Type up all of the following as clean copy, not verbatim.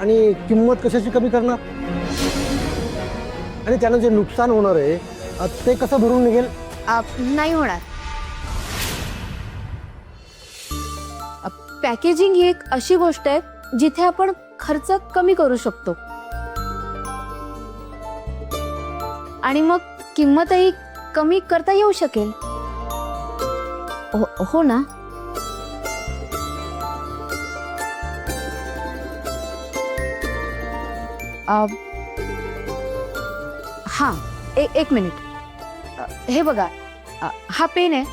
आणि किंमत कशाची कमी करणार? आणि त्यानं जे नुकसान होणार आहे ते कसं भरून निघेल? नाही होणार. पॅकेजिंग ही एक अशी गोष्ट आहे जिथे आपण खर्च कमी करू शकतो आणि मग किंमतही कमी करता येऊ शकेल. हो ना? हां, एक मिनिट. हे बघा, हा पेन आहे.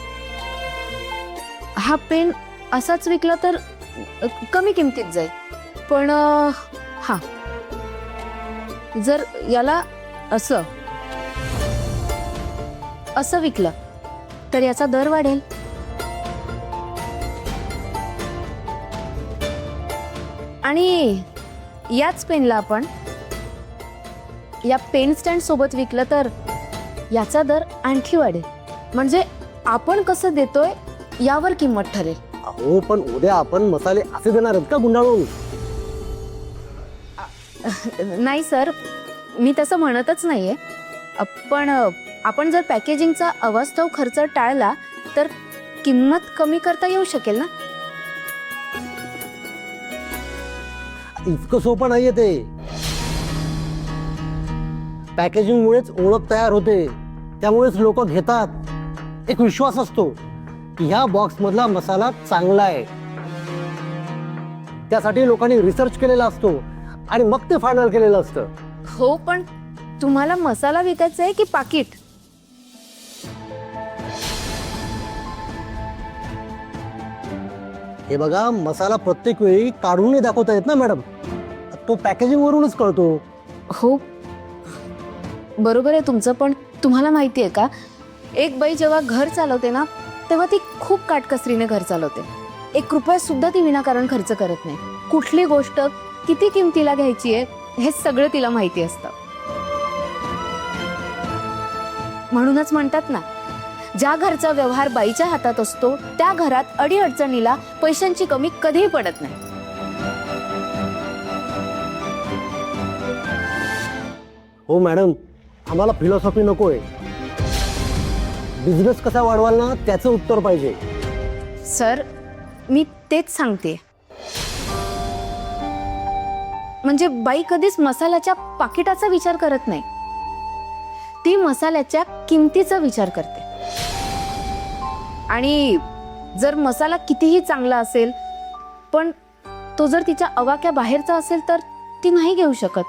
हा पेन असाच विकला तर कमी किमतीत जाईल, पण हां, जर याला असं असं विकलं तर याचा दर वाढेल. आणि याच पेनला आपण या पेन स्टँड सोबत विकलं तर याचा दर आणखी वाढेल. म्हणजे आपण कसं देतोय यावर किंमत ठरेल. हो, पण उद्या आपण मसाले असे देणार आहेत का गुंडाळून? नाही सर, मी तसं म्हणतच नाहीये. पण आपण जर पॅकेजिंगचा अवास्तव खर्च टाळला तर किंमत कमी करता येऊ शकेल ना. इतकं सोपं नाहीये ते. पॅकेजिंग मुळेच ओळख तयार होते, त्यामुळेच लोक घेतात. एक विश्वास असतो की ह्या बॉक्स मधला मसाला चांगला आहे. त्यासाठी लोकांनी रिसर्च केलेला असतो आणि मग ते फायनल केलेलं असतं. हो, पण तुम्हाला मसाला विकायचा आहे की पाकिट? हे बघा, मसाला प्रत्येक वेळी काढून दाखवता येत ना मॅडम. तो पॅकेजिंग वरूनच कळतो. हो, बरोबर आहे तुमचं, पण तुम्हाला माहिती आहे का, एक बाई जेव्हा घर चालवते ना तेव्हा ती खूप काटकसरीने घर चालवते. 1 रुपया सुद्धा ती विनाकारण खर्च करत नाही. कुठली गोष्ट किती किमतीला घ्यायची आहे हे सगळं तिला माहिती असतं. म्हणूनच म्हणतात ना, ज्या घरचा व्यवहार बाईच्या हातात असतो त्या घरात अडीअडचणीला पैशांची कमी कधीही पडत नाही. हो मॅडम, आम्हाला फिलॉसॉफी नकोय. बिझनेस कसा वाढवाल ना त्याचं उत्तर पाहिजे. सर, मी तेच सांगते. म्हणजे बाई कधीच मसाल्याच्या पाकिटाचा विचार करत नाही, ती मसाल्याच्या किमतीचा विचार करते. आणि जर मसाला कितीही चांगला असेल पण तो जर तिच्या आवाक्या बाहेरचा असेल तर ती नाही घेऊ शकत.